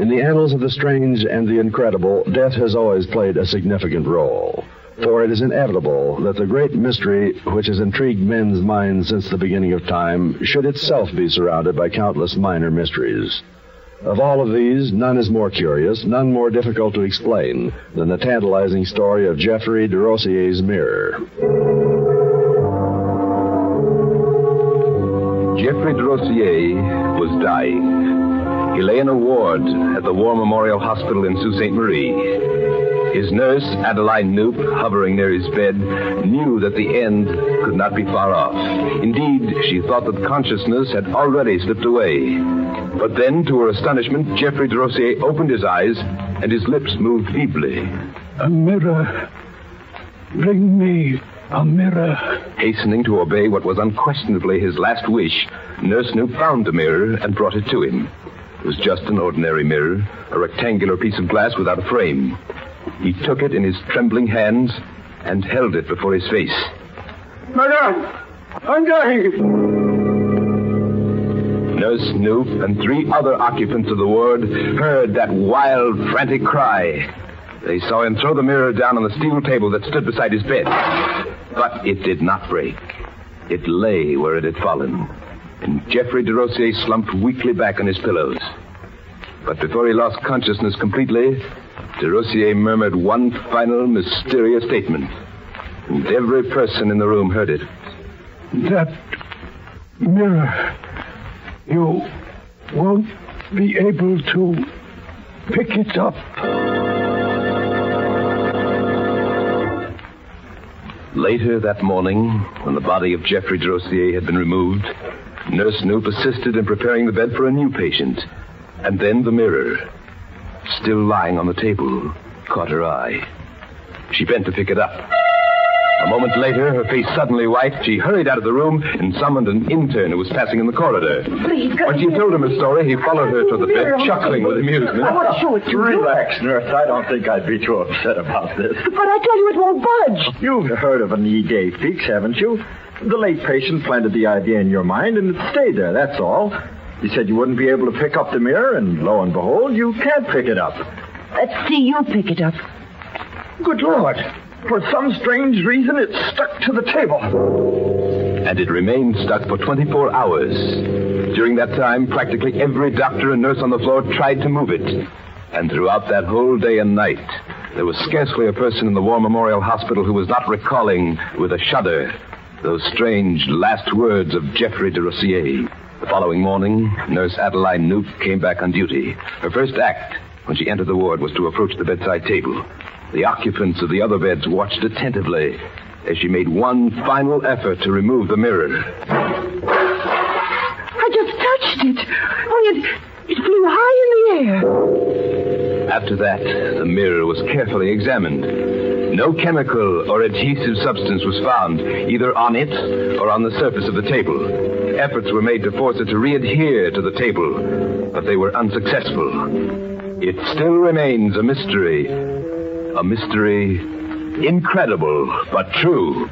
In the annals of the strange and the incredible, death has always played a significant role. For it is inevitable that the great mystery which has intrigued men's minds since the beginning of time should itself be surrounded by countless minor mysteries. Of all of these, none is more curious, none more difficult to explain than the tantalizing story of Geoffrey de Rossier's mirror. Geoffrey de Rossier was dying. He lay in a ward at the War Memorial Hospital in Sault Ste. Marie. His nurse, Adeline Knoop, hovering near his bed, knew that the end could not be far off. Indeed, she thought that consciousness had already slipped away. But then, to her astonishment, Geoffrey de Rossier opened his eyes, and his lips moved feebly. A mirror. Bring me a mirror. Hastening to obey what was unquestionably his last wish, Nurse Knoop found the mirror and brought it to him. It was just an ordinary mirror, a rectangular piece of glass without a frame. He took it in his trembling hands and held it before his face. Madame, I'm dying. Nurse Knoop and 3 other occupants of the ward heard that wild, frantic cry. They saw him throw the mirror down on the steel table that stood beside his bed. But it did not break. It lay where it had fallen. And Geoffrey de Rossier slumped weakly back on his pillows. But before he lost consciousness completely, de Rossier murmured one final mysterious statement. And every person in the room heard it. That mirror. You won't be able to pick it up. Later that morning, when the body of Geoffrey de Rossier had been removed, Nurse Knoop assisted in preparing the bed for a new patient. And then the mirror, still lying on the table, caught her eye. She bent to pick it up. A moment later, her face suddenly white, she hurried out of the room and summoned an intern who was passing in the corridor. Please, when she told him her story, he followed her to the bed, chuckling with amusement. I want to show it to you. Relax, nurse. I don't think I'd be too upset about this. But I tell you, it won't budge. You've heard of an E-Day fix, haven't you? The late patient planted the idea in your mind, and it stayed there, that's all. You said you wouldn't be able to pick up the mirror, and lo and behold, you can't pick it up. Let's see you pick it up. Good Lord. For some strange reason, it's stuck to the table. And it remained stuck for 24 hours. During that time, practically every doctor and nurse on the floor tried to move it. And throughout that whole day and night, there was scarcely a person in the War Memorial Hospital who was not recalling, with a shudder, those strange last words of Geoffrey de Rossier. The following morning, Nurse Adeline Knoop came back on duty. Her first act, when she entered the ward, was to approach the bedside table. The occupants of the other beds watched attentively as she made one final effort to remove the mirror. I just touched it. Oh, it flew high in the air. After that, the mirror was carefully examined. No chemical or adhesive substance was found, either on it or on the surface of the table. Efforts were made to force it to re-adhere to the table, but they were unsuccessful. It still remains a mystery. A mystery incredible but true.